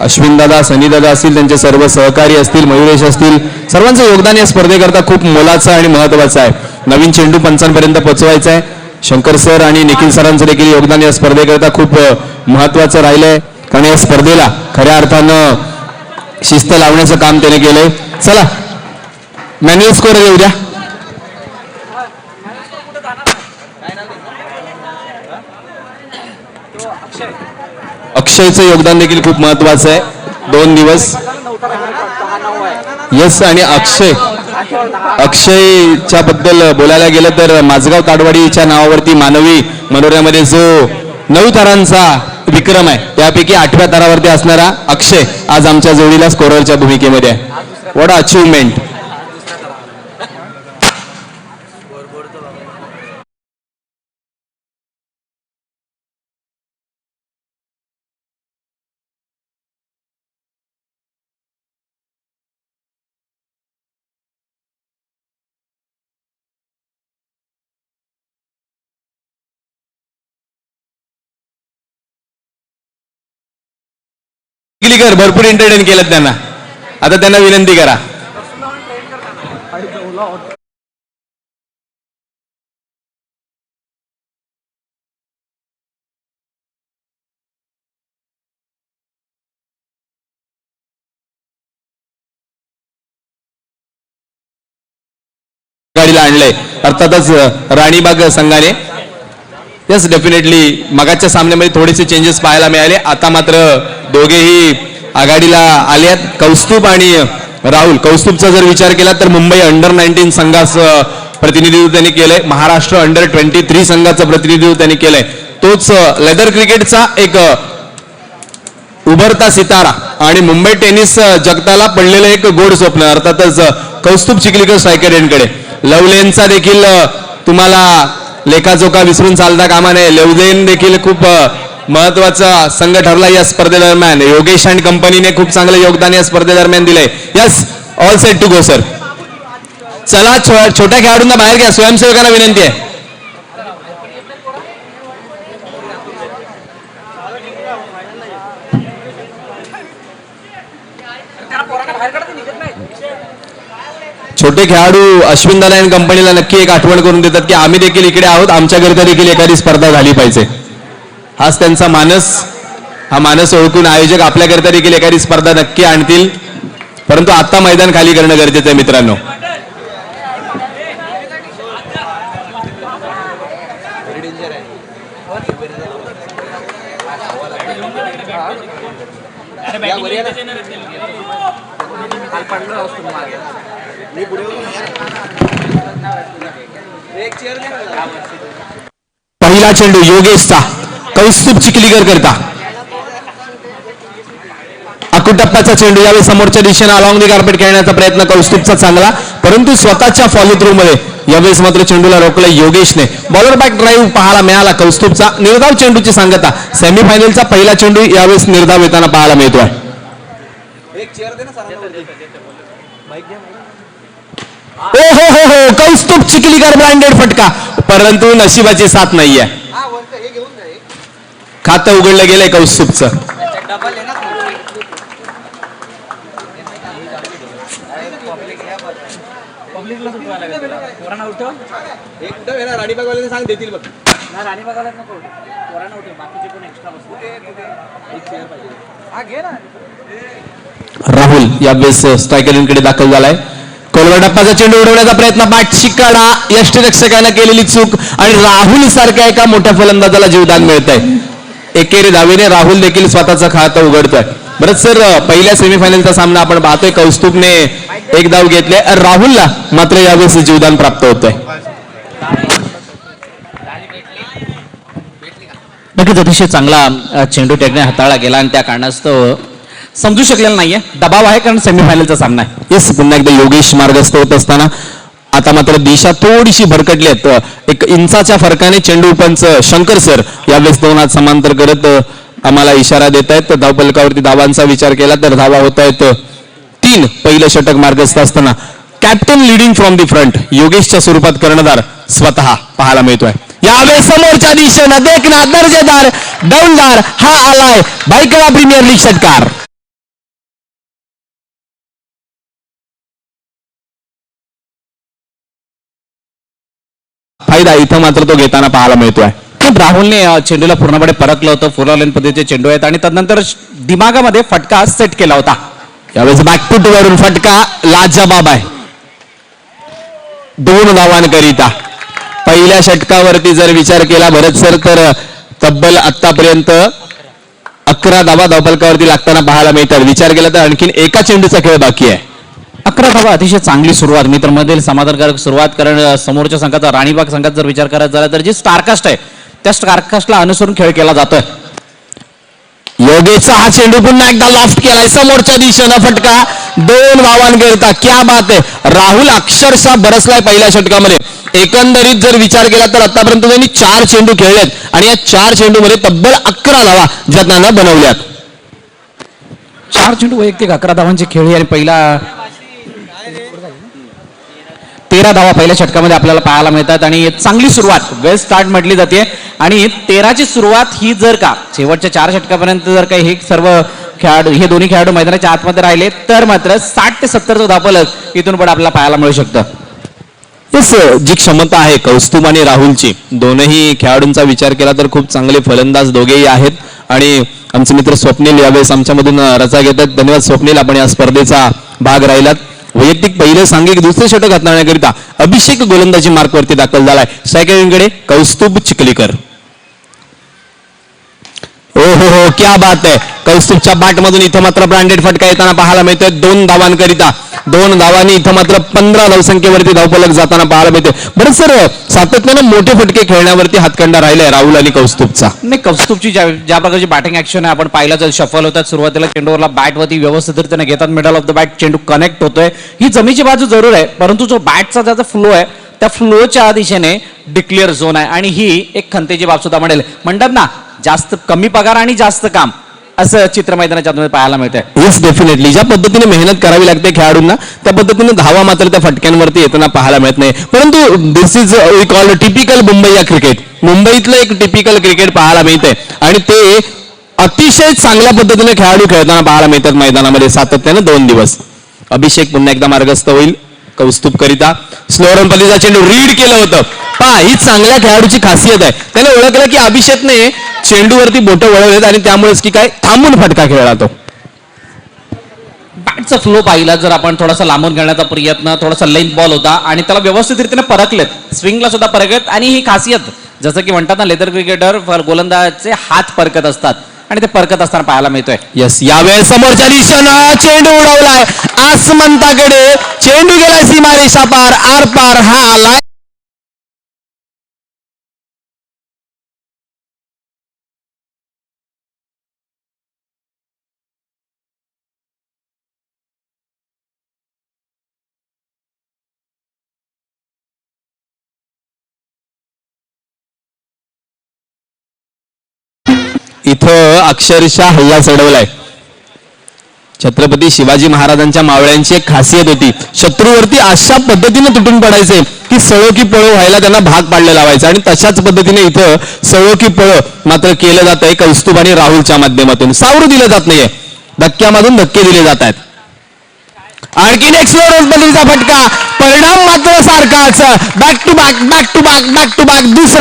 अश्विन दादा, सनी दादा असतील, त्यांचे सर्व सहकारी असतील, मयुरेश असतील, सर्वांचं योगदान या स्पर्धेकरता खूप मोलाचं आणि महत्त्वाचं आहे. नवीन चेंडू पंचांपर्यंत पोहोचवायचा आहे. शंकर सर आणि निखिल सरांचं देखील योगदान या स्पर्धेकरता खूप महत्त्वाचं राहिलंय, कारण या स्पर्धेला खऱ्या अर्थानं शिस्त लावण्याचं काम त्याने केलंय. चला मॅन्युअल स्कोर येऊ द्या. अक्षयचं योगदान देखील खूप महत्वाचं आहे. 2 दिवस यस. आणि अक्षयच्या बद्दल बोलायला गेलं तर माझगाव ताडवाडीच्या नावावरती मानवी मनोऱ्यामध्ये जो 9 तारांचा विक्रम आहे त्यापैकी 8व्या तारावरती असणारा अक्षय आज आमच्या जोडीला स्कोररच्या भूमिकेमध्ये आहे. What achievement. भरपूर एंटरटेन केलं त्यांना. आता त्यांना विनंती करा. गाडीला आणलंय अर्थातच राणीबाग संघाने. यस डेफिनेटली मगाच्या सामन्यामध्ये थोडेसे चेंजेस पाहायला मिळाले. आता मात्र दोघेही आघाडीला आले आहेत. कौस्तुभ आणि राहुल. कौस्तुभचा जर विचार केला तर मुंबई अंडर-19 संघाचं प्रतिनिधित्व त्यांनी केलंय. महाराष्ट्र अंडर-23 संघाचं प्रतिनिधित्व त्यांनी केलंय. तोच लेदर क्रिकेटचा एक उभरता सितारा आणि मुंबई टेनिस जगताला पडलेलं एक गोड स्वप्न. अर्थातच कौस्तुभ चिखलीकर स्ट्रायकर यांकडे लवलेनचा देखील तुम्हाला लेखाजोखा विसरून चालता कामा नये. लवलेन देखील खूप महत्वाचा संघ ठरला या स्पर्धेदरम्यान. योगेश अँड कंपनीने खूप चांगलं योगदान या स्पर्धेदरम्यान दिलंय. Yes all set to go sir. चला छोट्या खेळाडूंना बाहेर घ्या. स्वयंसेवकांना विनंती आहे. छोटे खेळाडू अश्विन दादा अँड कंपनीला नक्की एक आठवण करून देतात की आम्ही देखील इकडे आहोत, आमच्याकरिता देखील एखादी स्पर्धा झाली पाहिजे. हाच त्यांचा मानस. हा मानस ओळखून आयोजक आपल्याकरिता देखील एखादी स्पर्धा नक्की आणतील. परंतु आता मैदान खाली करणं गरजेचं आहे मित्रांनो. पहिला चेंडू योगेशचा कौस्तुभ चिखलीकर करता. अकुटप्पाचा चेंडू यावेळी समोरच्या दिशेने अलॉंग दी कार्पेट खेळण्याचा प्रयत्न कौस्तुभचा चांगला, परंतु स्वतःच्या फॉलो थ्रू मध्ये यावेळेस मात्र चेंडूला रोखलं योगेशने. बॉलर बॅक ड्राईव्ह पाहायला मिळाला कौस्तुभचा. निर्धाव चेंडूची सांगता. सेमीफायनलचा पहिला चेंडू यावेळेस निर्धाव येताना पाहायला मिळतोय. हो हो हो हो कौस्तुभ चिखलीकर ब्लाइंडेड फटका, परंतु नशिबाची साथ नाहीये. खातं उघडलं गेलंय कौस्तुभचं. राहुल यावेळेस स्ट्रायकरकडे दाखल झालाय. कोलवाडप्पाचा चेंडू उडवण्याचा प्रयत्न पाठशिकाडा यष्टीरक्षकाने केलेली चूक आणि राहुल सारख्या एका मोठ्या फलंदाजाला जीवदान मिळत आहे. एकेरी धावेने राहुल देखील स्वतःचं खातं उघडतोय. बरं सर पहिल्या सेमीफायनलचा सामना आपण पाहतोय. कौस्तुभने 1 धाव घेतले, राहुलला मात्र यावेळेस जीवदान प्राप्त होतंय. नक्कीच अतिशय चांगला चेंडू टेकने हाताळला गेला आणि त्या कारणास्तव समजू शकलेला नाहीये. दबाव आहे कारण सेमीफायनलचा सामना आहे. येस पुन्हा एकदा योगेश मार्गस्थ होत असताना आता मात्र दिशा थोडीशी भरकटली आहेत. 1 इंचाच्या फरकाने चेंडू पंच शंकर सर यावेळेस 2 हात समांतर करत आम्हाला इशारा देत आहेत. धावफलकावरती धावांचा विचार केला तर धावा होत आहेत 3. पहिलं षटक मार्गस्थ असताना captain leading from the front योगेशच्या स्वरूपात कर्णधार स्वतः पाहायला मिळतोय. यावेळेस समोरच्या दिशेनं देखना दर्जेदार डाऊनदार हा आलाय भाईकळा प्रीमियर लीग षटकार. फायदा इथं मात्र तो घेताना पाहायला मिळतोय. पण राहुलने चेंडूला पूर्णपणे परखलं होतं. फोर लाईन पद्धतीचे चेंडू आहेत आणि तदनंतर दिमागामध्ये फटका सेट केला होता. यावेळेस बॅकफूट वरून फटका लाजबाब आहे. 2 धावांकरिता पहिल्या षटकावरती जर विचार केला भरत सर तर तब्बल आतापर्यंत 11 धावा धावफलकावरती लागताना पाहायला मिळतात. विचार केला तर आणखीन एका चेंडूचा खेळ बाकी आहे. 11 धावा अतिशय चांगली सुरुवात मित्रांमध्ये समाधानकारक सुरुवात. कारण समोरच्या संघाचा राणीबाग संघात जर विचार करायचा झाला तर जी स्टारकास्ट आहे त्या स्टारकास्टला अनुसरून खेळ केला जातोय. योगेशचा हा चेंडू पुन्हा एकदा लॉफ्ट केलाय समोरच्या दिशेनं फटका 2 धावांकरिता. क्या बात आहे. राहुल अक्षरशः बरसलाय पहिल्या षटकामध्ये. एकंदरीत जर विचार केला तर आतापर्यंत त्यांनी 4 चेंडू खेळलेत आणि या 4 चेंडूमध्ये तब्बल 11 धावा जतनानं बनवल्यात. 4 चेंडू वैयक्तिक 11 धावांची खेळी आणि पहिला 13 धावा पहिल्या षटकामध्ये आपल्याला पाहायला मिळतात आणि चांगली सुरुवात वेल स्टार्ट म्हटली जाते. आणि 13ची सुरुवात ही जर का शेवटच्या 4 षटकापर्यंत जर का हे सर्व खेळाडू हे दोन्ही खेळाडू मैदानाच्या आतमध्ये राहिले तर मात्र 60 ते 70चं धावफलक इथून पण आपल्याला पाहायला मिळू शकतं. येस जी क्षमता आहे कौस्तुभ आणि राहुलची दोनही खेळाडूंचा विचार केला तर खूप चांगले फलंदाज दोघेही आहेत. आणि आमचे मित्र स्वप्नील यावेळेस आमच्यामधून रजा घेतात. धन्यवाद स्वप्नील, आपण या स्पर्धेचा भाग राहिलात. वैयक्तिक पहिले सांघिक दुसरे षटक हाताळण्याकरिता अभिषेक गोलंदाजी मार्कवरती दाखल झालाय. स्ट्रायकरकडे कौस्तुभ चिखलीकर. ओ हो क्या बात आहे. कौस्तुभच्या बॅटमधून इथं मात्र ब्रँडेड फटका येताना पाहायला मिळतोय 2 धावांकरिता. 2 धावांनी इथं मात्र 15 धावसंख्येवरती धावफलक जाताना पाहायला मिळते. बरं सर सातत्यानं मोठे फटके खेळण्यावरती हातखंडा राहिलाय राहुल आणि कौस्तुभचा. नाही, कौस्तुभची ज्या प्रकारची बॅटिंग ऍक्शन आहे आपण पाहिलं जर शफल होतात सुरुवातीला चेंडूवरला बॅटवरती व्यवस्थितरित्याने घेतात. मिडल ऑफ द बॅट चेंडू कनेक्ट होतोय. ही जमीची बाजू जरूर आहे परंतु जो बॅटचा ज्याचा फ्लो आहे त्या फ्लोच्या दिशेने डिक्लेअर झोन आहे आणि ही एक खंतेची बाब सुद्धा म्हणतात ना जास्त कमी पगार आणि जास्त काम असं चित्र मैदानाच्या आतमध्ये पाहायला मिळतंय. येस डेफिनेटली ज्या पद्धतीने मेहनत करावी लागते खेळाडूंना त्या पद्धतीने धावा मात्र त्या फटक्यांवरती येताना पाहायला मिळत नाही. परंतु this is we call typical Mumbai या क्रिकेट. मुंबईतलं एक टिपिकल क्रिकेट पाहायला मिळतंय आणि ते अतिशय चांगल्या पद्धतीने खेळाडू खेळताना पाहायला मिळतात मैदानामध्ये सातत्यानं 2 दिवस. अभिषेक पुन्हा एकदा मार्गस्थ होईल कौस्तुभ करिता. स्लोअर पल्लीचा चेंडू रीड केलं होतं. पहा ही चांगल्या खेळाडूची खासियत आहे. त्याने ओळखलं की अभिषेकने चेंडूवरती बोटं वळवलेत आणि त्यामुळेच की काय थांबून फटका खेळला तो. बॅटचा फ्लो पाहिला जर आपण थोडासा लांबून घेण्याचा प्रयत्न थोडासा लेंथ बॉल होता आणि त्याला व्यवस्थितरित्याने परखलेत. स्विंगला सुद्धा परखलेत आणि ही खासियत जसं की म्हणतात ना लेदर क्रिकेटर गोलंदाजचे हात परकत असतात आणि ते परकत असताना पाहायला मिळतोय. यस यावेळेस समोरच्या दिशेनं चेंडू उडवलाय आसमंताकडे. चेंडू गेलाय सीमारेषा पार आर पार. हा आलाय इथं अक्षरशः हल्ला चढवलाय. छत्रपती शिवाजी महाराजांच्या मावळ्यांची एक खासियत होती शत्रूवरती अशा पद्धतीने तुटून पडायचे की सळो की पळो व्हायला त्यांना भाग पाडले लावायचे आणि तशाच पद्धतीने इथं सळो की पळो मात्र केलं जात आहे कौस्तुभ आणि राहुलच्या माध्यमातून. सावरू दिलं जात नाहीये, धक्क्यामधून धक्के दिले जात आहेत. आणखीन एक स्लोअर बदलीचा फटका. परिणाम मात्र सारखाच. Back to back back to back back to back. दुसरा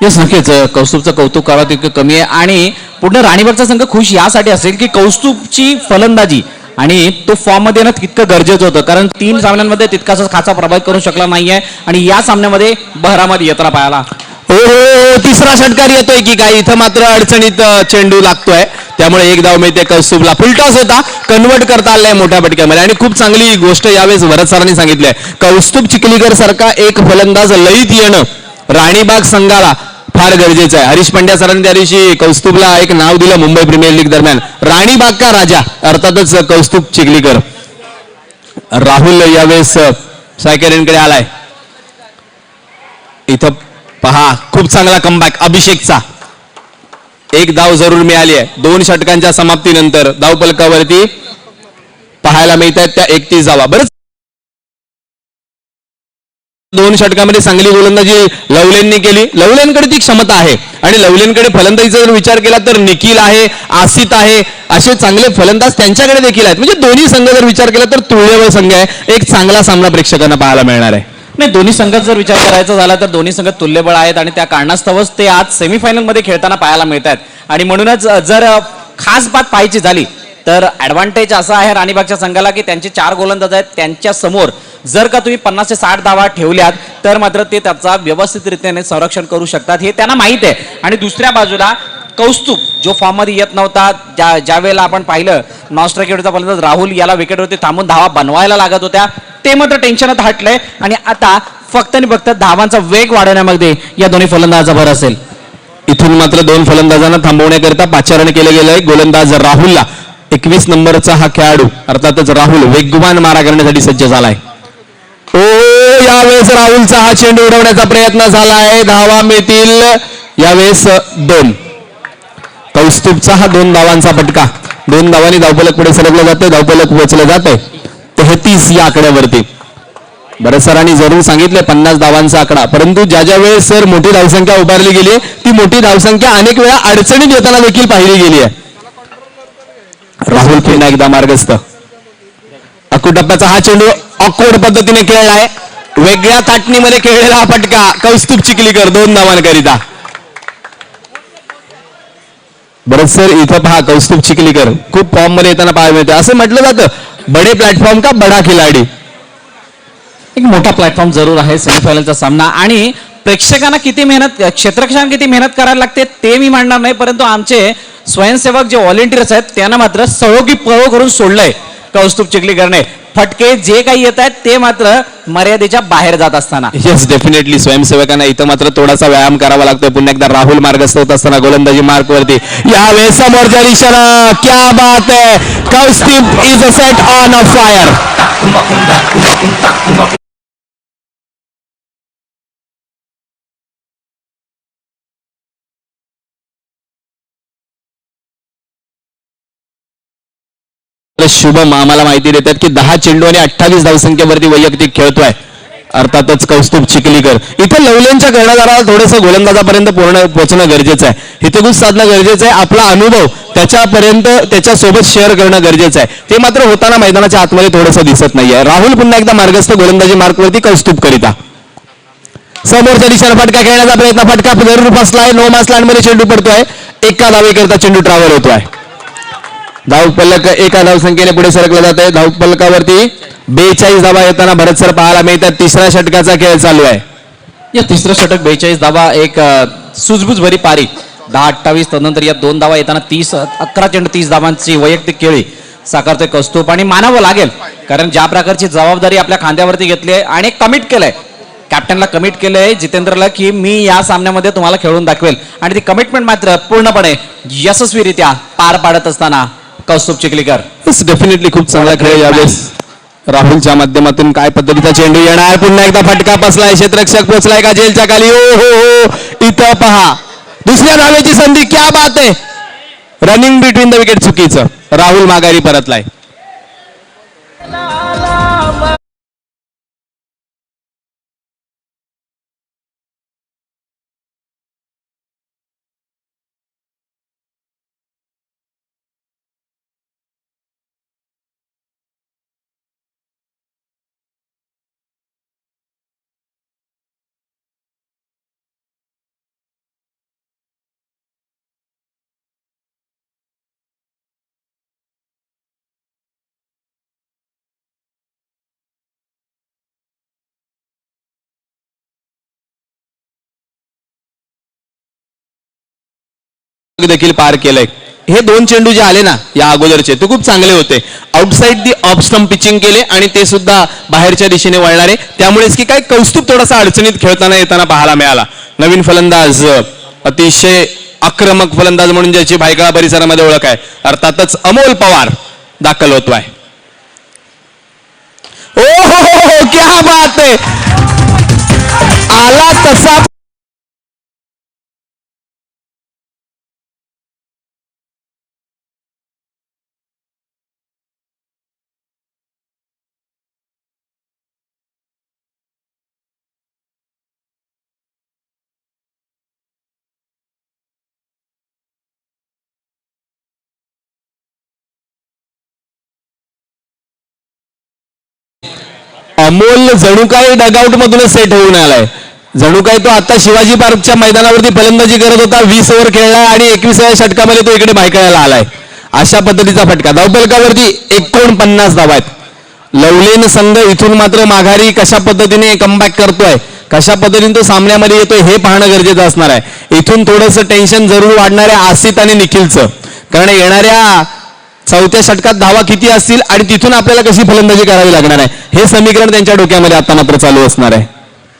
येस नक्कीच कौस्तुभचं कौतुक करावं तितकं कमी आहे आणि पुढे राणीबागचा संघ खुश यासाठी असेल की कौस्तुभची फलंदाजी आणि तो फॉर्म मध्ये येणं तितकं गरजेचं होतं कारण 3 सामन्यांमध्ये तितकासा खासा प्रभाव करू शकला नाहीये आणि या सामन्यामध्ये बहरामध्ये येताना पाहायला. हो हो तिसरा षटकार येतोय की काय. इथं मात्र अडचणीत चेंडू लागतोय त्यामुळे 1 धाव मिळते कौस्तुभला. फुलटॉस होता कन्वर्ट करता आलाय मोठ्या फटक्यामध्ये आणि खूप चांगली गोष्ट यावेळेस भरत सरांनी सांगितली आहे. कौस्तुभ चिखलीकर सारखा एक फलंदाज लयीत येणं राणीबाग संघाला फार गरजेचं आहे. हरीश पंड्या सरांनी त्या दिवशी कौस्तुभला एक नाव दिलं मुंबई प्रीमियर लीग दरम्यान राणीबाग का राजा. अर्थातच कौस्तुभ चिखलीकर. राहुल यावेळेस सायकरेंकडे आलाय. इथं पहा खूप चांगला कमबॅक अभिषेकचा. 1 धाव जरूर मिळाली आहे 2 षटकांच्या समाप्तीनंतर. धावफलकावरती पाहायला मिळत आहेत त्या 31 धावा. बरं 2 षटकामध्ये चांगली गोलंदाजी लवलेननी केली. लवलेनकडे ती क्षमता आहे आणि लवलेनकडे फलंदाजीचा जर विचार केला तर निखिल आहे, आसित आहे, असे चांगले फलंदाज त्यांच्याकडे देखील आहेत. म्हणजे दोन्ही संघ जर विचार केला तर तुल्यबळ संघ आहे. एक चांगला सामना प्रेक्षकांना पाहायला मिळणार आहे. नाही, दोन्ही संघात जर विचार करायचा झाला तर दोन्ही संघ तुल्यबळ आहेत आणि त्या कारणास्तवच ते आज सेमीफायनल मध्ये खेळताना पाहायला मिळत आहेत. आणि म्हणूनच जर खास बात पाहायची झाली तर ऍडव्हान्टेज असा आहे राणीबागच्या संघाला की त्यांचे 4 गोलंदाज आहेत. त्यांच्या समोर जर का तुम्ही 50 ते 60 धावा ठेवल्यात तर मात्र ते त्याचा व्यवस्थितरित्याने संरक्षण करू शकतात, हे त्यांना माहित आहे. आणि दुसऱ्या बाजूला कौस्तुभ जो फॉर्म मध्ये येत नव्हता, ज्या वेळेला आपण पाहिलं नॉन स्ट्रायकरचा फलंदाज राहुल याला विकेटवरती थांबून धावा बनवायला लागत होत्या, ते मात्र टेन्शनात हटलंय. आणि आता फक्त आणि फक्त धावांचा वेग वाढवण्यामध्ये या दोन्ही फलंदाजाचा भर असेल. इथून मात्र 2 फलंदाजांना थांबवण्याकरिता पाचारण केलं गेलंय. गोलंदाज राहुलला 21 नंबरचा हा खेळाडू अर्थातच राहुल वेगवान मारा करण्यासाठी सज्ज झालाय. ओ, यावेळेस राहुलचा हा चेंडू उडवण्याचा प्रयत्न झालाय. धावा मिळतील यावेळेस 2. कौस्तुभचा हा 2 धावांचा फटका. 2 धावांनी धावफलक पुढे सरकलं जाते, धावफलक पोहोचलं जाते 33 या आकड्यावरती. बरेच सरांनी जरूर सांगितले 50 धावांचा आकडा, परंतु ज्या वेळेस सर मोठी धावसंख्या उभारली गेली ती मोठी धावसंख्या अनेक वेळा अडचणीत येताना देखील पाहिली गेली आहे. राहुल पुन्हा एकदा मार्गस्थ. अकुटप्प्याचा हा चेंडू ऑकवर्ड पद्धतीने खेळलाय. वेगळ्या ताटणीमध्ये खेळलेला हा फटका. कौस्तुभ चिखलीकर 2 धावांकरिता. बरंच सर इथं पहा कौस्तुभ चिखलीकर खूप फॉर्म मध्ये येताना पाहायला मिळते. असं म्हटलं जातं बडे प्लॅटफॉर्म का बडा खिलाडी. एक मोठा प्लॅटफॉर्म जरूर आहे सेमीफायनलचा सामना. आणि प्रेक्षकांना किती मेहनत, क्षेत्ररक्षकांना किती मेहनत करायला लागते ते मी मांडणार नाही, परंतु आमचे स्वयंसेवक जे व्हॉलेंटियर्स आहेत त्यांना मात्र सहयोगी पळो करून सोडलंय कौस्तुभ चिखलीकरने. फटके जे काही येत आहेत ते मात्र मर्यादेच्या बाहेर जात असताना. येस, डेफिनेटली स्वयंसेवकांना इथं मात्र थोडासा व्यायाम करावा लागतोय. पुन्हा एकदा राहुल मार्गस्थ होत असताना गोलंदाजी मार्क वरती यावेळेस समोरच्या दिशेनं क्या बात आहे. Kaustubh is a set on a fire. Shubham आम्हाला माहिती देतात की 10 चेंडू आणि 28 धावसंख्येवरती वैयक्तिक खेळतोय अर्थातच कौस्तुभ चिखलीकर. इथे लवलेनच्या कर्णधाराला थोडंसं गोलंदाजापर्यंत पोहोचणं गरजेचं आहे, हितगुज साधणं गरजेचं आहे. आपला अनुभव त्याच्यापर्यंत त्याच्यासोबत शेअर करणं गरजेचं आहे. ते मात्र होताना मैदानाच्या आतमध्ये थोडंसं दिसत नाहीये. राहुल पुन्हा एकदा मार्गस्थ गोलंदाजी मार्कवरती कौस्तुभ करिता. समोरच्या दिशेला फटका खेळण्याचा प्रयत्न, फटका जरूर बसलाय. नो मास लँड मध्ये चेंडू पडतोय. एका धावेकरता चेंडू ट्रॅव्हल होतोय. धावफलक एका धावसंख्येने पुढे सरकलं जात आहे. धावफलकावरती 42 धावा येताना भरत सर पाहायला मिळतात. 3ऱ्या षटकाचा खेळ चालू आहे. या 3रं षटक 42 धावा, एक सुजबुज भरी पारी 10-28. तदनंतर या 2 धावा येताना 11 चेंडू 30 धावांची वैयक्तिक खेळी साकारतोय कौस्तुभ. आणि मानावं लागेल कारण ज्या प्रकारची जबाबदारी आपल्या खांद्यावरती घेतली आहे आणि कमिट केलंय, कॅप्टनला कमिट केलंय जितेंद्रला की मी या सामन्यामध्ये तुम्हाला खेळून दाखवेल. आणि ती कमिटमेंट मात्र पूर्णपणे यशस्वीरित्या पार पाडत असताना कौस्तुभ चिखलीकर. डेफिनेटली खूप चांगला खेळ यावेळेस राहुलच्या माध्यमातून. काय पद्धतीचा चेंडू येणार, पुन्हा एकदा फटका बसलाय. क्षेत्ररक्षक पोहोचलाय का जेलच्या खाली. ओ हो हो, इथं पहा 2ऱ्या धावेची संधी. क्या बात आहे. रनिंग बिटवीन द विकेट चुकीचं. राहुल माघारी परतलाय. देखील पार केलंय. हे 2 चेंडू जे आले ना या अगोदरचे ते खूप चांगले होते. Outside the off stump pitching केले आणि ते सुद्धा बाहेरच्या दिशेने वळणारे. त्यामुळेच की काय कौस्तुभ थोडासा अडचणीत खेळताना येताना पाहायला मिळाला. नवीन फलंदाज, अतिशय आक्रमक फलंदाज म्हणून ज्याची भायखळा परिसरामध्ये ओळख आहे अर्थातच अमोल पवार दाखल होतोय. ओ हो, क्या बात आहे. आला तसा अमोल जणू काही डगआउट मधूनच सेट होऊन आलाय. जणू काही तो आता शिवाजी पार्कच्या मैदानावरती फलंदाजी करत होता. 20 ओव्हर खेळला आणि 21व्या षटकामध्ये तो इकडे भायखळ्याला आलाय. अशा पद्धतीचा फटका. धावफलकावरती 49 धावा आहेत. लवलेन संघ इथून मात्र माघारी कशा पद्धतीने कमबॅक करतोय, कशा पद्धतीने तो सामन्यामध्ये येतोय हे पाहणं गरजेचं असणार आहे. इथून थोडंसं टेन्शन जरूर वाढणार आहे आसित आणि निखिलचं, कारण येणाऱ्या 4थ्या षटकात धावा किती असतील आणि तिथून आपल्याला कशी फलंदाजी करावी लागणार आहे हे समीकरण त्यांच्या डोक्यामध्ये आता मात्र चालू असणार आहे.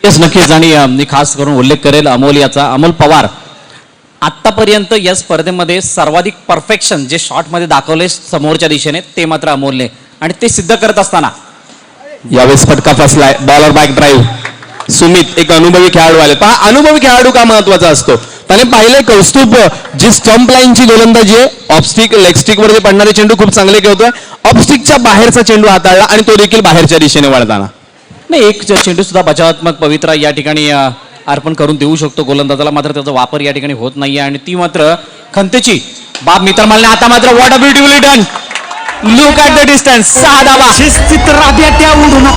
येस, नक्कीच. आणि मी खास करून उल्लेख करेल अमोल याचा. अमोल पवार आतापर्यंत या स्पर्धेमध्ये सर्वाधिक परफेक्शन जे शॉटमध्ये दाखवले समोरच्या दिशेने ते मात्र अमोलने, आणि ते सिद्ध करत असताना यावेळेस फटका फसलाय. Bowler back drive. सुमित एक अनुभवी खेळाडू आले. पहा, अनुभवी खेळाडू का महत्वाचा असतो. त्याने पाहिले कौस्तुभ जी स्टंप लाईनची गोलंदाजी आहे, ऑफस्टिक लेग स्टिक वरती पडणारे चेंडू खूप चांगले खेळतोय. ऑफस्टिकच्या बाहेरचा चेंडू हाताळला आणि तो देखील बाहेरच्या दिशेने वळताना. नाही, एक चेंडू सुद्धा बचावात्मक पवित्रा या ठिकाणी अर्पण करून देऊ शकतो गोलंदाजाला, मात्र त्याचा वापर या ठिकाणी होत नाहीये आणि ती मात्र खंतेची बाब मित्र मानले. आता मात्र what a beautifully done. Look at the distance. 6 धावा. शिस्तीत राब्याट्या उडून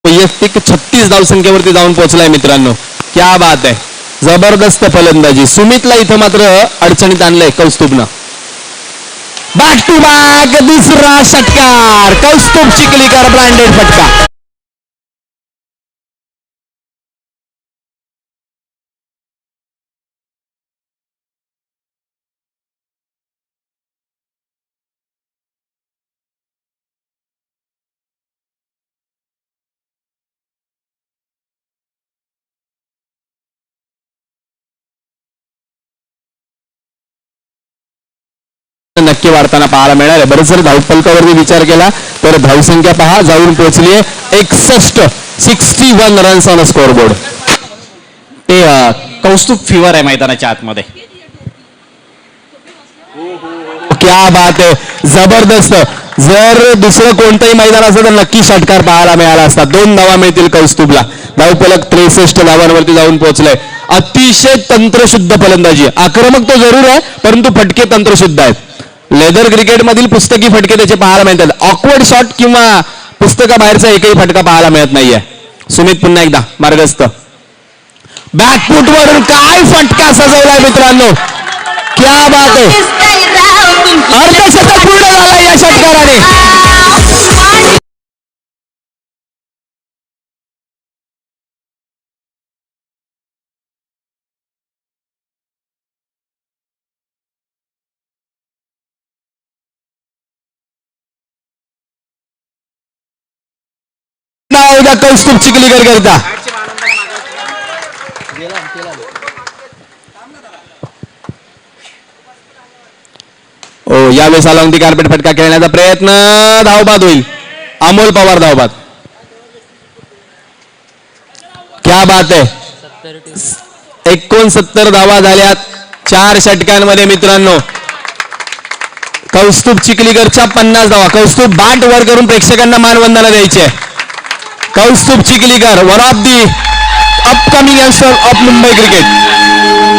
वैयक्तिक 36 धावसंख्येवरती जाऊन पोहोचलाय मित्रांनो. क्या बात आहे. जबरदस्त फलंदाजी. सुमितला इथं मात्र अडचणीत आणलंय कौस्तुभनं. बॅक टू बॅक दुसरा षटकार. कौस्तुभ चिखलीकर ब्रँडेड फटका. नक्की वाढताना पाहायला मिळणार आहे. बरं, जर धावफलकावरती विचार केला तर धावसंख्या पहा जाऊन पोहोचली आहे 61 रन्स ऑन स्कोअरबोर्ड. ते कौस्तुभ फिवर आहे मैदानाच्या आतमध्ये. क्या बात आहे. जबरदस्त. जर दुसरं कोणतंही मैदान असतं तर नक्की षटकार पाहायला मिळाला असता. 2 धावा मिळतील कौस्तुभला. धावफलक 63 धावांवरती जाऊन पोहोचलंय. अतिशय तंत्रशुद्ध फलंदाजी. आक्रमक तो जरूर आहे परंतु फटके तंत्रशुद्ध आहेत. लेदर क्रिकेट मधील पुस्तकी फटके त्याचे पाहायला मिळतात. ऑकवर्ड शॉट किंवा पुस्तकाबाहेरचा एकही फटका पाहायला मिळत नाहीये. सुमित पुन्हा एकदा मार्गस्थ. बॅकफूट वरून काय फटका सजवलाय मित्रांनो. क्या बात आहे. अर्धशतक पूर्ण झाला या षटकाराने. कौस्तुभ चिखलीकर करता. ओ यावेळेस आला ती कार्पेट फटका खेळण्याचा प्रयत्न. धावबाद होईल. अमोल पवार धावबाद. क्या बात आहे. 69 धावा झाल्यात 4 षटकांमध्ये मित्रांनो. कौस्तुभ चिखलीकरच्या 50 धावा. कौस्तुभ बॅट वर करून प्रेक्षकांना मानवंदना द्यायची आहे. Kaustubh Chikhlikar, one of the upcoming youngster of Mumbai cricket.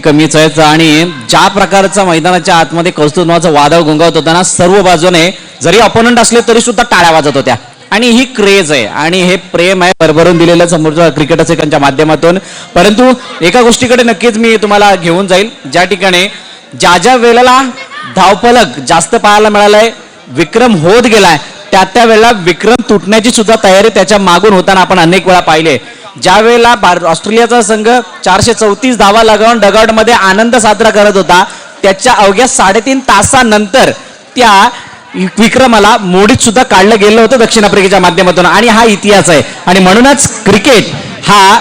कमीच आहेत आणि ज्या प्रकारचा मैदानाच्या आतमध्ये कौस्तुभ नावाचं वादळ गुंगावत होताना सर्व बाजूने जरी अपोनंट असले तरी सुद्धा टाळ्या वाजत होत्या. आणि ही क्रेज आहे आणि हे प्रेम आहे भरभरून दिलेलं समोरच्या क्रिकेट रसिकांच्या माध्यमातून. परंतु एका गोष्टीकडे नक्कीच मी तुम्हाला घेऊन जाईल. ज्या ठिकाणी ज्या वेळेला धावफलक जास्त पाहायला मिळालाय, विक्रम होत गेलाय, त्या वेळेला विक्रम तुटण्याची सुद्धा तयारी त्याच्या मागून होताना आपण अनेक वेळा पाहिले. ज्या वेळेला ऑस्ट्रेलियाचा संघ 434 धावा लगावून डगआउट मध्ये आनंद साजरा करत होता, त्याच्या अवघ्या 3.5 तासानंतर त्या विक्रमाला मोडीत सुद्धा काढलं गेलं होतं दक्षिण आफ्रिकेच्या माध्यमातून. आणि हा इतिहास आहे आणि म्हणूनच क्रिकेट हा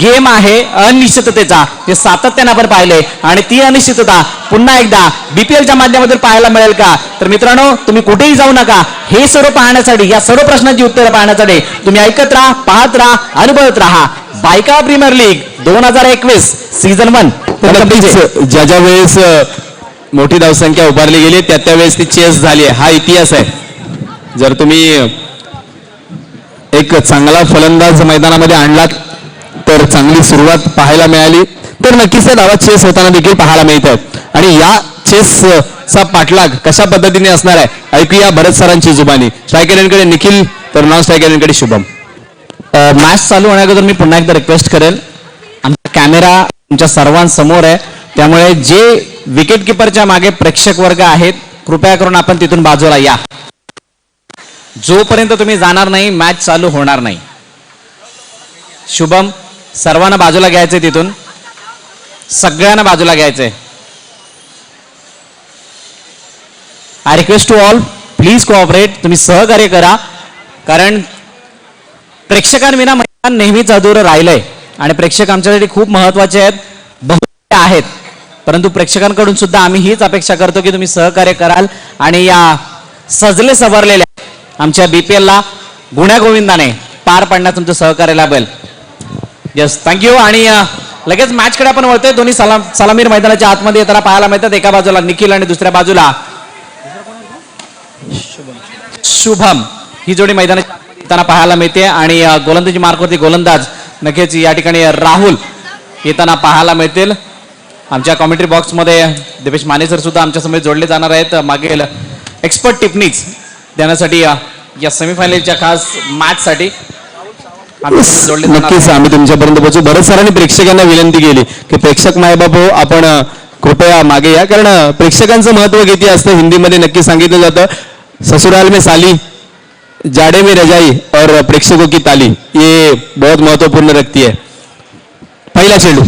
गेम आहे अनिश्चिततेचा, जे सातत्याने आपण पाहिले आणि ती अनिश्चितता पुन्हा एकदा बीपीएलच्या माध्यमातून पाहायला मिळेल का? तर मित्रांनो, तुम्ही कुठेही जाऊ नका. हे सर्व पाहण्यासाठी, या सर्व प्रश्नांची उत्तरं पाहण्यासाठी तुम्ही ऐकत राहा, पाहत राहा, अनुभवत राहा. बायका प्रीमियर लीग 2021 सीझन 1. ज्या ज्या वेळेस मोठी धावसंख्या उभारली गेली त्यावेळेस ती चेस झाली आहे, हा इतिहास आहे. जर तुम्ही एक चांगला फलंदाज मैदानामध्ये आणलात तर चांगली सुरुवात पाहायला मिळाली, तर नक्कीच त्या धावा चेस होताना देखील पाहायला मिळतात. आणि या चेसचा पाठलाग कशा पद्धतीने असणार आहे ऐकूया भरत सरांची जुबानी. स्ट्रायकर एंडकडे निखिल, तर नॉन स्ट्रायकर एंडकडे शुभम. मॅच चालू होण्याअगोदर मी पुन्हा एकदा रिक्वेस्ट करेल, आमचा कॅमेरा तुमच्या सर्वांसमोर आहे, त्यामुळे जे विकेट किपरच्या मागे प्रेक्षक वर्ग आहेत कृपया करून आपण तिथून बाजूला या. जोपर्यंत तुम्ही जाणार नाही मॅच चालू होणार नाही. शुभम, सर्वांना बाजूला घ्यायचंय, तिथून सगळ्यांना बाजूला घ्यायचंय. I request to all, please cooperate. तुम्ही सहकार्य करा, कारण प्रेक्षकांविना मैदान नेहमीच अधुरं राहिलंय आणि प्रेक्षक आमच्यासाठी खूप महत्वाचे आहेत, बहुतेक आहेत. परंतु प्रेक्षकांकडून सुद्धा आम्ही हीच अपेक्षा करतो की तुम्ही सहकार्य कराल आणि या सजले सवरलेल्या आमच्या बीपीएलला गुण्यागोविंदाने पार पाडण्यात तुमचं सहकार्य लाभेल. Yes, thank you. आणि लगेच मॅचकडे आपण वळतोय. दोन्ही सलामीर मैदानाच्या आतमध्ये येताना पाहायला मिळतात. एका बाजूला निखिल आणि दुसऱ्या बाजूला शुभम. ही जोडी मैदानाच्या आतमध्ये येताना पाहायला मिळते आणि गोलंदाजी मार्कवरती गोलंदाज नक्कीच या ठिकाणी राहुल येताना पाहायला मिळतील. आमच्या कॉमेंट्री बॉक्समध्ये दिपेश माने सर सुद्धा आमच्या समोर जोडले जाणार आहेत मागील एक्सपर्ट टिप्पणीच देण्यासाठी या सेमीफायनलच्या खास मॅचसाठी नक्कीच आम्ही तुमच्यापर्यंत पोहोचू. भरत सरांनी प्रेक्षकांना विनंती केली की प्रेक्षक मायबाप हो, आपण कृपया मागे या, कारण प्रेक्षकांचं महत्व किती असतं हिंदीमध्ये नक्की सांगितलं जातं. ससुराल में साली, जाडे में रजाई और प्रेक्षकों की ताली, ये बहुत महत्वपूर्ण रखती है. पहिला चेंडू,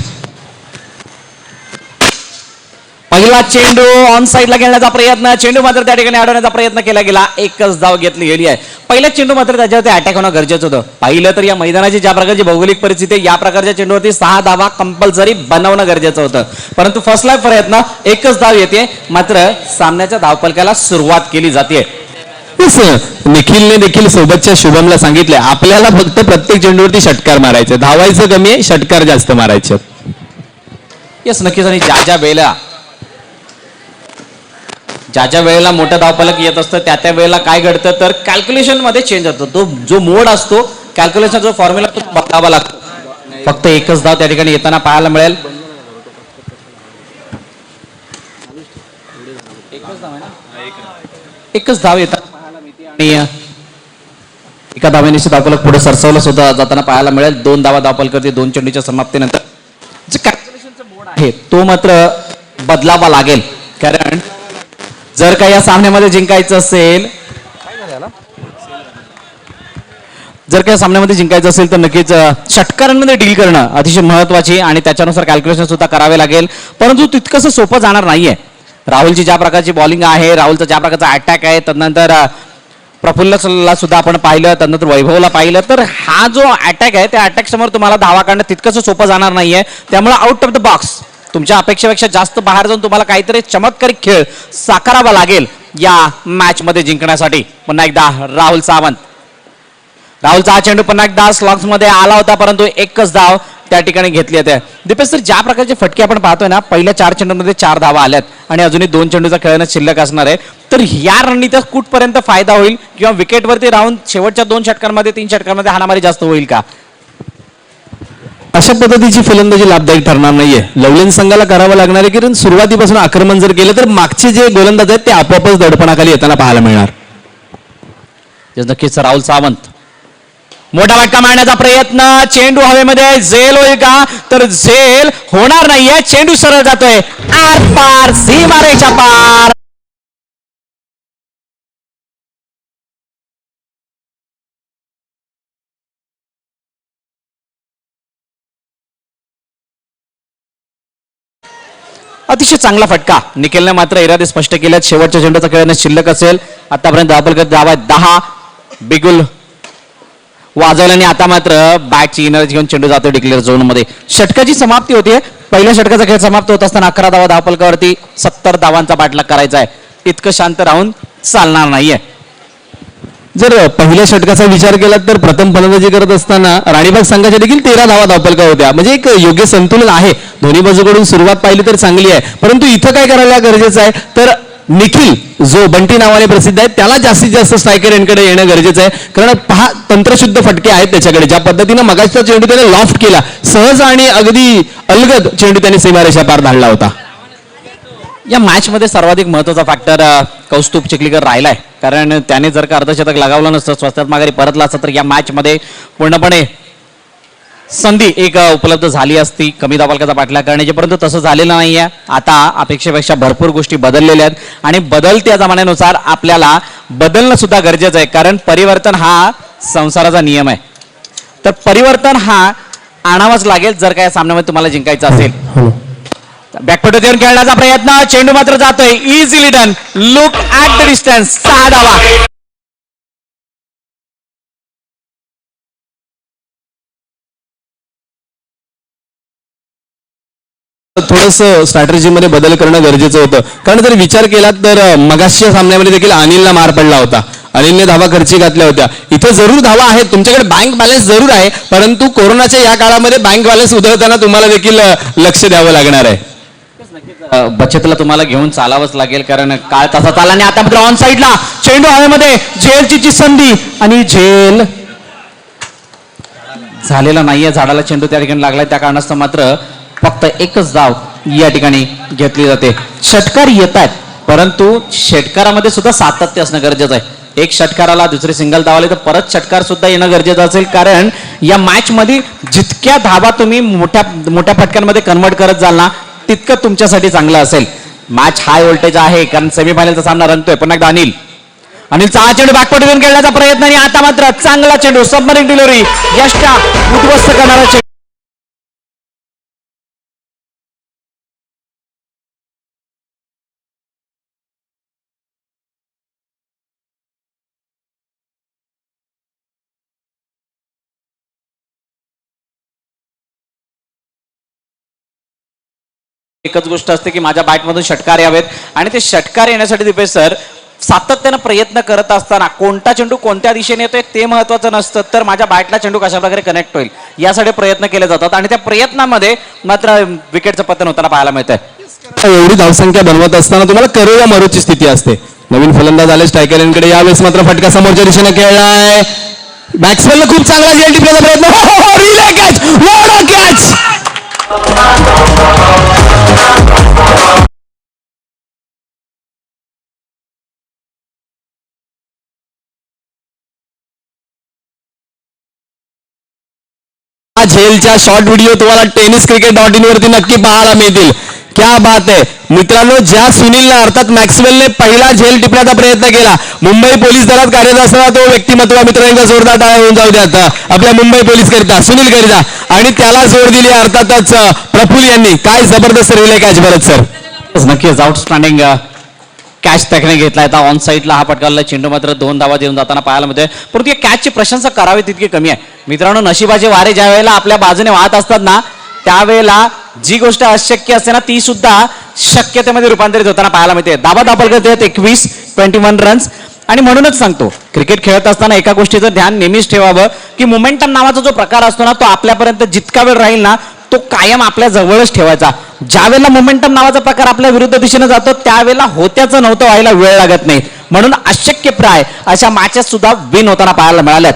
पहिला चेंडू ऑन साईडला खेळण्याचा प्रयत्न, चेंडू मात्र त्या ठिकाणी अडवण्याचा प्रयत्न केला गेला. एकच धाव घेतली गेली आहे. पहिल्या चेंडू मात्र त्याच्यावरती अटॅक होणं गरजेचं होतं. पाहिलं तर या मैदानाची ज्या प्रकारची भौगोलिक परिस्थिती आहे, या प्रकारच्या चेंडूवरती 6 धावा कंपल्सरी बनवणं गरजेचं होतं. परंतु फर्स्ट लाईफ प्रयत्न, एकच धाव येते, मात्र सामन्याच्या धावफलकाला सुरुवात केली जाते. निखिलने देखील सोबतच्या शुभमला सांगितलंय आपल्याला फक्त प्रत्येक चेंडूवरती षटकार मारायचे, धावायचं कमी आहे, षटकार जास्त मारायचे. येस, नक्कीच. आणि ज्या ज्या वेळेला मोठं धावफलक येत असतं त्या वेळेला काय घडतं तर कॅल्क्युलेशन मध्ये चेंज होतो. तो जो मोड असतो, कॅल्क्युलेशन जो फॉर्म्युला तो बदलावा लागतो. फक्त एकच धाव त्या ठिकाणी येताना पाहायला मिळेल. एकच धाव येताना पाहायला मिळते आणि एका धावेने धावफलक पुढे सरसवलं सुद्धा जाताना पाहायला मिळेल. 2 धावा धावफलकावरती 2 चेंडूच्या समाप्तीनंतर जे कॅल्क्युलेशनचा मोड आहे तो मात्र बदलावा लागेल, कारण जर का या सामन्यामध्ये जिंकायचं असेल तर नक्कीच षटकारांमध्ये डील करणं अतिशय महत्वाची आणि त्याच्यानुसार कॅल्क्युलेशन सुद्धा करावे लागेल. परंतु तितकंसं सोपं जाणार नाहीये. राहुलची ज्या प्रकारची बॉलिंग आहे, राहुलचा ज्या प्रकारचा अटॅक आहे, त्यानंतर प्रफुल्लला सुद्धा आपण पाहिलं, त्यानंतर वैभवला पाहिलं, तर हा जो अटॅक आहे त्या अटॅक समोर तुम्हाला धावा काढणं तितकंसं सोपं जाणार नाहीये. त्यामुळे आउट ऑफ द बॉक्स तुमच्या अपेक्षेपेक्षा जास्त बाहेर जाऊन तुम्हाला काहीतरी चमत्कारिक खेळ साकारावा लागेल या मॅच मध्ये जिंकण्यासाठी. पुन्हा एकदा राहुल सावंत. राहुलचा हा चेंडू पुन्हा एकदा स्लॉग्स मध्ये आला होता, परंतु एकच धाव त्या ठिकाणी घेतली होती. दीपेश सर, ज्या प्रकारचे फटके आपण पाहतोय ना, पहिल्या 4 चेंडूमध्ये 4 धावा आल्यात आणि अजूनही 2 चेंडूचा खेळणं शिल्लक असणार आहे, तर या रणनीतीचा कुठपर्यंत फायदा होईल किंवा विकेटवरती राहून शेवटच्या 2 षटकांमध्ये 3 षटकांमध्ये हाणामारी जास्त होईल का? अशा पद्धतीची फलंदाजी लाभदायी ठरणार नाहीये. लवलेन संघाला करावं लागणार आहे, कारण सुरुवातीपासून आक्रमण जर केलं तर मागचे जे गोलंदाज आहेत ते आपोआपच दडपणाखाली येताना पाहायला मिळणार. नक्कीच राहुल सावंत. मोठा फटका मारण्याचा प्रयत्न, चेंडू हवेमध्ये झेल होईल का? तर झेल होणार नाहीये. चेंडू सरळ जातोय आर पार, सीमारेषा पार. अतिशय चांगला फटका. निखिलने मात्र इरादे स्पष्ट केल्यात. शेवटच्या चेंडूचा खेळणं शिल्लक असेल. आतापर्यंत धावफलक धावा 10. बिगुल वाजवलं आणि आता मात्र बॅटची एनर्जी घेऊन चेंडू जातो डिक्लेअर झोन मध्ये. षटकाची समाप्ती होतीये. पहिल्या षटकाचा खेळ समाप्त होत असताना 11 धावा धावफलकावरती 70 धावांचा पाठलाग करायचा आहे. इतकं शांत राहून चालणार नाहीये. जर पहिल्या षटकाचा विचार केला तर प्रथम फलंदाजी करत असताना राणीबाग संघाच्या देखील 13 धावा धावफलका होत्या. म्हणजे एक योग्य संतुलन आहे. दोन्ही बाजूकडून सुरुवात पाहिली तर चांगली आहे, परंतु इथं काय करायला गरजेचं आहे तर निखिल जो बंटी नावाने प्रसिद्ध आहे त्याला जास्तीत जास्त स्ट्रायकर यांकडे येणं गरजेचं आहे. कारण पहा तंत्रशुद्ध फटके आहेत त्याच्याकडे. ज्या पद्धतीनं मगाचा चेंडू त्याने लॉफ्ट केला, सहज आणि अगदी अलगद चेंडू त्याने सीमारेषा पार धाडला होता. या मॅच मध्ये सर्वाधिक महत्वाचा फॅक्टर कौस्तुभ चिखलीकर राहिलाय. कारण त्याने जर का अर्धशतक लगावलं नसतं, स्वस्तात माघारी परतला असता तर या मॅच मध्ये पूर्णपणे संधी एक उपलब्ध झाली असती कमी धावफलकाचा पाठलाग करण्याची, परंतु तसं झालेलं नाहीये. आता अपेक्षेपेक्षा भरपूर गोष्टी बदललेल्या आहेत आणि बदलत्या जमान्यानुसार आपल्याला बदलणं सुद्धा गरजेचं आहे. कारण परिवर्तन हा संसाराचा नियम आहे. तर परिवर्तन हा आणावाच लागेल जर का या सामन्यामध्ये तुम्हाला जिंकायचं असेल. बॅकफुट देऊन खेळण्याचा प्रयत्न, चेंडू मात्र जातोय easily done. Look at the distance, 6 धावा. थोडस स्ट्रॅटेजीमध्ये बदल करणं गरजेचं होतं. कारण जर विचार केला तर मगाशच्या सामन्यामध्ये देखील अनिलला मार पडला होता. अनिलने धावा खर्ची घातल्या होत्या. इथं जरूर धावा आहेत, तुमच्याकडे बँक बॅलन्स जरूर आहे, परंतु कोरोनाच्या या काळामध्ये बँक बॅलन्स उधळताना तुम्हाला देखील लक्ष द्यावं लागणार आहे. बचतला तुम्हाला घेऊन चालावंच लागेल. कारण काळ तसा चालला आणि आता मात्र ऑन साईडला चेंडू हवेमध्ये, झेलची संधी आणि झेल झालेला नाहीये. झाडाला चेंडू त्या ठिकाणी लागलाय, त्या कारणास्तव मात्र फक्त एकच धाव या ठिकाणी घेतली जाते. षटकार येतात, परंतु षटकारामध्ये सुद्धा सातत्य असणं गरजेचं आहे. एक षटकाराला दुसरी सिंगल धाव आली तर परत षटकार सुद्धा येणं गरजेचं असेल. कारण या मॅच मध्ये जितक्या धावा तुम्ही मोठ्या फटक्यांमध्ये कन्वर्ट करत जाल ना तितकं तुमच्यासाठी चांगलं असेल. मॅच हाय व्होल्टेज आहे कारण सेमीफायनलचा सामना रंगतोय. पुन्हा एकदा अनिलचा चेंडू बॅकफुट घेऊन खेळण्याचा प्रयत्न आणि आता मात्र चांगला चेंडू, सबमरीन डिलिव्हरी, यष्टा उद्ध्वस्त करणारा चेंडू. एकच गोष्ट असते की माझ्या बॅटमधून षटकार यावेत आणि ते षटकार येण्यासाठी दिपेश सर सातत्यानं प्रयत्न करत असताना कोणता चेंडू कोणत्या दिशेने येतोय ते महत्वाचं नसतं, तर माझ्या बॅटला चेंडू कशा प्रकारे कनेक्ट होईल यासाठी प्रयत्न केले जातात आणि त्या प्रयत्नामध्ये मात्र विकेटचं पतन होताना पाहायला मिळतंय. एवढी धावसंख्या बनवत असताना तुम्हाला करो या मरोची स्थिती असते. नवीन फलंदाज आले स्ट्रायकर यांकडे, यावेळेस मात्र फटका समोरच्या दिशेने खेळलाय. बॅट्समॅनला खूप चांगला झेल टिपण्याचा प्रयत्न, relay catch, what a catch. झेलच्या शॉर्ट व्हिडिओ तुम्हाला tenniscricket.in वरती नक्की पाहायला मिळतील. क्या बात आहे मित्रांनो. ज्या सुनीलने अर्थात मॅक्सवेलने पहिला झेल टिपण्याचा प्रयत्न केला, मुंबई पोलीस दलात कार्यरत असताना तो व्यक्तिमत्व मित्रांचा जोरदार टाळ्या होऊन जाऊ द्या आपल्या मुंबई पोलीस करिता, सुनील करिता, आणि त्याला जोड दिली अर्थातच प्रफुल्ल यांनी. काय जबरदस्त रिले कॅच भरत सर. नक्कीच आउटस्टँडिंग कॅच त्याने घेतलाय. आता ऑन साईडला हा पटकावला चेंडू मात्र 2 धावा देऊन जाताना पाहायला मिळतोय. परंतु या कॅचची प्रशंसा करावी तितकी कमी आहे मित्रांनो. नशिबाचे वारे ज्या वेळेला आपल्या बाजूने वाहत असतात ना त्यावेळेला जी गोष्ट अशक्य असते ना ती सुद्धा शक्यतेमध्ये रूपांतरित होताना पाहायला मिळते. दाबा करत 21 रन्स. आणि म्हणूनच सांगतो क्रिकेट खेळत असताना एका गोष्टीचं ध्यान नेहमीच ठेवावं की मोमेंटम नावाचा जो प्रकार असतो ना तो आपल्यापर्यंत जितका वेळ राहील ना तो कायम आपल्या जवळच ठेवायचा. ज्या वेळेला मोमेंटम नावाचा प्रकार आपल्या विरुद्ध दिशेने जातो त्यावेळेला होत्याचं नव्हतं व्हायला वेळ लागत नाही. म्हणून अशक्य प्राय अशा मॅचेस सुद्धा विन होताना पाहायला मिळाल्यात.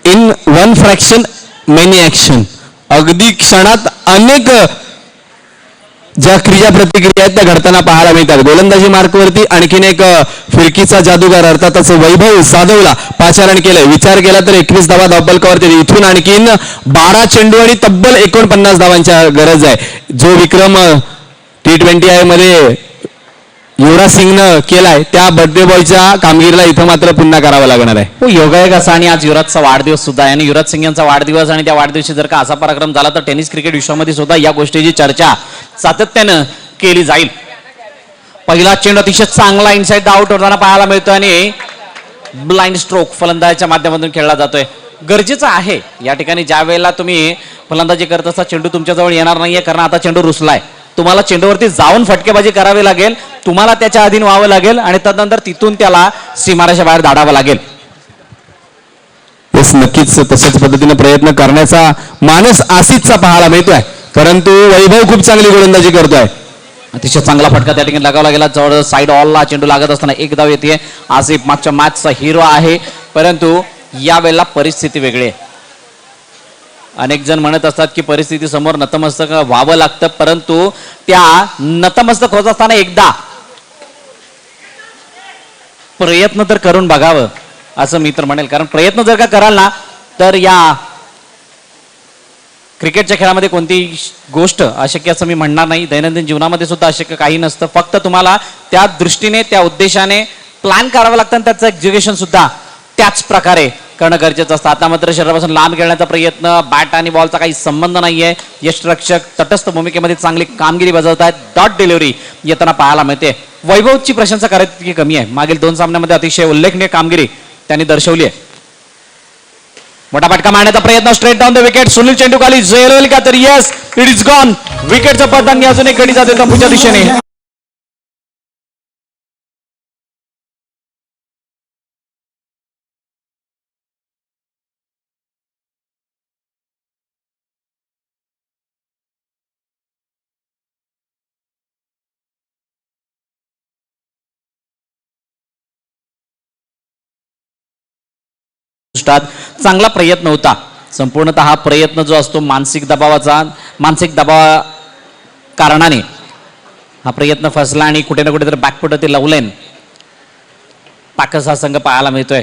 In one fraction many action. अगदी क्षणात अनेक ज्या क्रिया प्रतिक्रिया आहेत त्या घडताना पाहायला मिळतात. गोलंदाजी मार्कवरती आणखीन एक फिरकीचा जादूगार अर्थातच वैभव जाधवला पाचारण केलंय. विचार केला तर 21 धावा धावफलकावरती, इथून आणखीन 12 चेंडू आणि तब्बल 49 धावांच्या गरज आहे. जो विक्रम T20I मध्ये युवराज सिंगनं केलाय त्या बर्थडे बॉयच्या कामगिरीला इथं मात्र पुन्हा करावं लागणार आहे. हो योगायोग असा आणि आज युवराजचा वाढदिवस सुद्धा आहे आणि युवराज सिंग यांचा वाढदिवस आणि त्या वाढदिवशी जर का असा पराक्रम झाला तर टेनिस क्रिकेट विश्वामध्ये सुद्धा या गोष्टीची चर्चा सातत्यानं केली जाईल. पहिला चेंडू अतिशय चांगला इनसाइड आउट होताना पाहायला मिळतो आणि ब्लाइंड स्ट्रोक फलंदाजाच्या माध्यमातून खेळला जातोय. गरजेचं आहे या ठिकाणी ज्या वेळेला तुम्ही फलंदाजी करत असता चेंडू तुमच्याजवळ येणार नाहीये कारण आता चेंडू रुसलाय. तुम्हाला चेंडूवरती जाऊन फटकेबाजी करावी लागेल, तुम्हाला त्याच्या अधीन व्हावं लागेल आणि तदनंतर तिथून त्याला सीमारेषा बाहेर धाडावं लागेल. नक्कीच तशाच पद्धतीने प्रयत्न करण्याचा मानस आसिफचा पाहायला मिळतोय, परंतु वैभव खूप चांगली गोलंदाजी करतोय. अतिशय चांगला फटका त्या ठिकाणी लगावला गेला. जवळ साईड ऑलला चेंडू लागत असताना एक धाव येते. आसिफ मागच्या मॅचचा हिरो आहे, परंतु या वेळेला परिस्थिती वेगळी आहे. अनेक जण म्हणत असतात की परिस्थिती समोर नतमस्तक व्हावं लागतं, परंतु त्या नतमस्तक होत असताना एकदा प्रयत्न तर करून बघावं असं मी तर म्हणेल. कारण प्रयत्न जर का कराल ना तर या क्रिकेटच्या खेळामध्ये कोणतीही गोष्ट अशक्य असं मी म्हणणार नाही. दैनंदिन जीवनामध्ये सुद्धा अशक्य काही नसतं. फक्त तुम्हाला त्या दृष्टीने त्या उद्देशाने प्लॅन करावं लागतं आणि त्याचं एक्झिक्युशन सुद्धा त्याच प्रकारे करणं गरजेचं असतं. आता मात्र शरीरापासून लांब खेळण्याचा प्रयत्न, बॅट आणि बॉलचा काही संबंध नाहीये. यष्टिरक्षक तटस्थ भूमिकेमध्ये चांगली कामगिरी बजावत आहेत. डॉट डिलिव्हरी येताना पाहायला मिळते. वैभवची प्रशंसा करायची की कमी आहे. मागील 2 सामन्यामध्ये अतिशय उल्लेखनीय कामगिरी त्यांनी दर्शवली आहे. मोठा फटका मारण्याचा प्रयत्न, straight down the wicket. Sunil चेंडू खाली झेलेल का तर येस, इट इज गॉन. विकेटचं पतंग अजून एक गडी जाते तंबूच्या दिशेने. चांगला प्रयत्न होता. संपूर्णतः हा प्रयत्न जो असतो मानसिक दबावा कारणाने हा प्रयत्न फसला आणि कुठे ना कुठेतरी बॅकफुट ते लावलेन पाकस हा संघ पाहायला मिळतोय.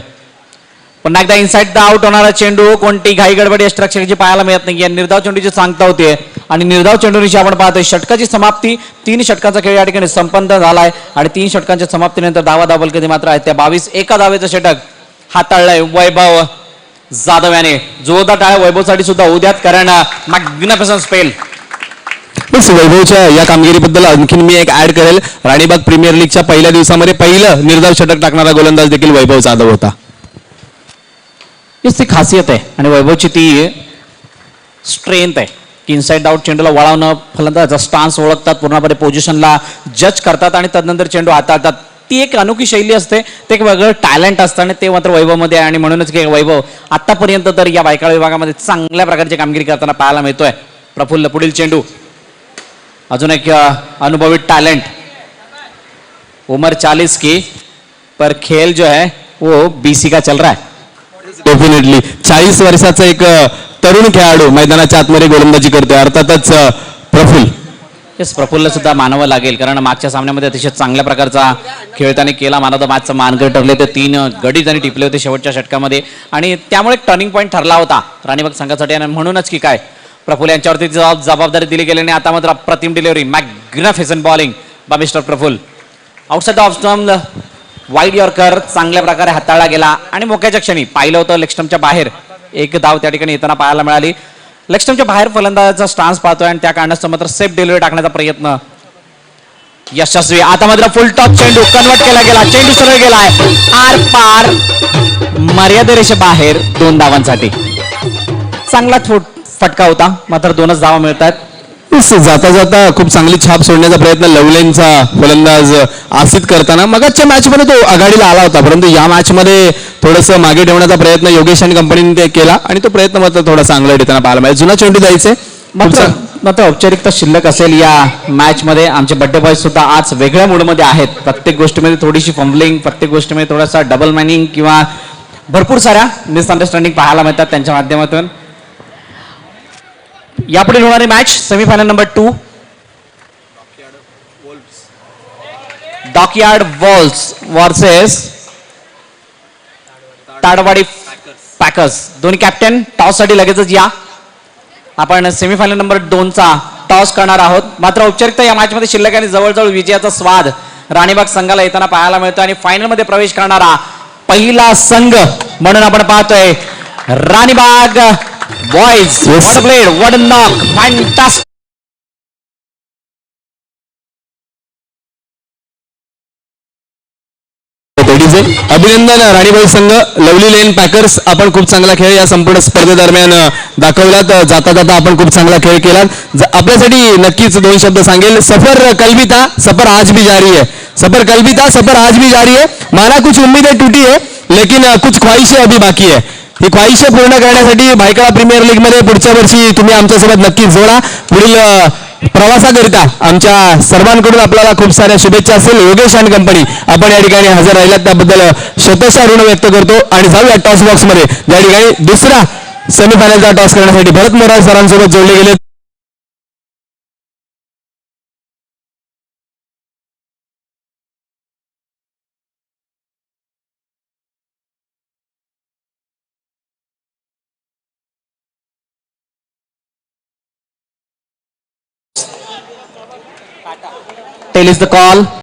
पुन्हा एकदा इनसाइड द आउट होणारा चेंडू, कोणती घाई गडबडी यष्टिरक्षकाची पाहायला मिळत नाही. निर्धाव चेंडूची सांगता होते आणि निर्धाव चेंडूची आपण पाहतोय षटकाची समाप्ती. 3 षटकांचा खेळ या ठिकाणी संपन्न झालाय आणि 3 षटकांच्या समाप्तीनंतर धावा कधी मात्र आहेत त्या 22. एका धावेचं षटक हाताळलंय वैभव जाधव याने. जोरदार टाळ्या वैभवसाठी सुद्धा उद्यात, कारण मॅग्निफिसंट स्पेल. वैभवच्या या कामगिरीबद्दल आणखीन मी एक ऍड करेल. राणीबाग प्रीमियर लीगच्या पहिल्या दिवसामध्ये पहिलं निर्धाव षटक टाकणारा गोलंदाज देखील वैभव जाधव होता. हीच ती खासियत आहे आणि वैभवची ती स्ट्रेंथ आहे की इनसाइड आउट चेंडूला वळवणं, फलंदाजाचा स्टान्स ओळखतात, पूर्णपणे पोझिशनला जज करतात आणि तदनंतर चेंडू हाताळतात. ती एक अनोखी शैली असते, ते एक वेगळं टॅलेंट असतं आणि ते मात्र वैभवमध्ये आहे. आणि म्हणूनच की वैभव आतापर्यंत तर या बायकाळ विभागामध्ये चांगल्या प्रकारची कामगिरी करताना पाहायला मिळतोय. प्रफुल्ल पुढील चेंडू, अजून एक अनुभवी टॅलेंट. उमर 40 की, पर खेल जो है वो 20 का चल रहा है. डेफिनेटली 40 वर्षाचा एक तरुण खेळाडू मैदानाच्या आतमध्ये गोलंदाजी करतोय. अर्थातच प्रफुल्ल. येस, प्रफुल्ल सुद्धा मानावं लागेल, कारण मागच्या सामन्यामध्ये अतिशय चांगल्या प्रकारचा खेळ त्याने केला. मॅन ऑफ द मॅचचा मानकरी ठरले. ते 3 गडी त्यांनी टिपले होते शेवटच्या षटकामध्ये आणि त्यामुळे टर्निंग पॉईंट ठरला होता राणीबाग संघासाठी. आणि म्हणूनच की काय प्रफुल्ल यांच्यावरती जबाबदारी दिली गेली आणि आता मात्र अप्रतिम डिलिव्हरी, मॅग्निफिसंट बॉलिंग बा Mr Prafull. Outside off stump wide yorker चांगल्या प्रकारे हाताळला गेला आणि मोक्याच्या क्षणी पाहिलं होतं लेग स्टंपच्या बाहेर एक धाव त्या ठिकाणी येताना पाहायला मिळाली. लेग स्टंपच्या बाहेर फलंदाजाचा स्टान्स पाहतोय आणि त्या कारणास्तव मात्र सेफ डिलिव्हरी टाकण्याचा प्रयत्न यशस्वी. आता मात्र फुल टॉप चेंडू कन्वर्ट केला गेला. चेंडू सरळ गेलाय आर पार मर्यादेरेषे बाहेर 2 धावांसाठी. चांगला फटका होता, मात्र 2च धावा मिळतात. जाता जाता खूप चांगली छाप सोडण्याचा प्रयत्न लवलेनचा फलंदाज आसित करताना. मगाच्या मॅच मध्ये तो आघाडीला आला होता, परंतु या मॅच मध्ये थोडंसं मागे ठेवण्याचा प्रयत्न योगेश आणि कंपनीने ते केला आणि तो प्रयत्न मात्र थोडा चांगला येताना पाहायला मिळाला. जुना चेंडू द्यायचे मात्र औपचारिकता शिल्लक असेल या मॅच मध्ये. आमचे बड्डे बॉयज सुद्धा आज वेगळ्या मूडमध्ये आहेत. प्रत्येक गोष्टीमध्ये थोडीशी फंबलिंग, प्रत्येक गोष्टीमध्ये थोडासा डबल मायनिंग किंवा भरपूर साऱ्या मिसअंडरस्टँडिंग पाहायला मिळतात त्यांच्या माध्यमातून. यापुढे होणारी match semifinal number 2, dockyard walls versus Tadwadi packers. दोन्ही कॅप्टन टॉस साठी लगेचच या. आपण सेमीफायनल नंबर 2चा टॉस करणार आहोत. मात्र औपचारिकता या मॅच मध्ये शिल्लक आणि जवळजवळ विजयाचा स्वाद राणीबाग संघाला येताना पाहायला मिळतो आणि फायनल मध्ये प्रवेश करणारा पहिला संघ म्हणून आपण पाहतोय Ranibagh boys. What a played, what a knock, fantastic. Ladies आहे अभिनंदन राणीबाई संघ. लवली लेन पॅकर्स, आपण खूप चांगला खेळ या संपूर्ण स्पर्धेदरम्यान दाखवलात. जाता जाता आपण खूप चांगला खेळ केलात. आपल्यासाठी नक्कीच 2 शब्द सांगेल. सफर कल था, सफर आज भी जारी है. सफर कल था, सफर आज भी जारी है. माना कुछ उम्मीदें टूटी है, लेकिन कुछ ख्वाहिशें अभी बाकी है. ही ख्वाहिशे पूर्ण करण्यासाठी भायखळा प्रीमियर लीग मध्ये पुढच्या वर्षी तुम्ही आमच्यासोबत नक्कीच जोडा. पुढील प्रवासाकरिता आमच्या सर्वांकडून आपल्याला खूप साऱ्या शुभेच्छा असेल. योगेश अँड कंपनी आपण या ठिकाणी हजर राहिलात त्याबद्दल शतश ऋण व्यक्त करतो. आणि जाऊया टॉस बॉक्स मध्ये, ज्या ठिकाणी दुसरा सेमीफायनलचा टॉस करण्यासाठी भरत मोराळ सरांसोबत जोडले गेले. Tail is the call.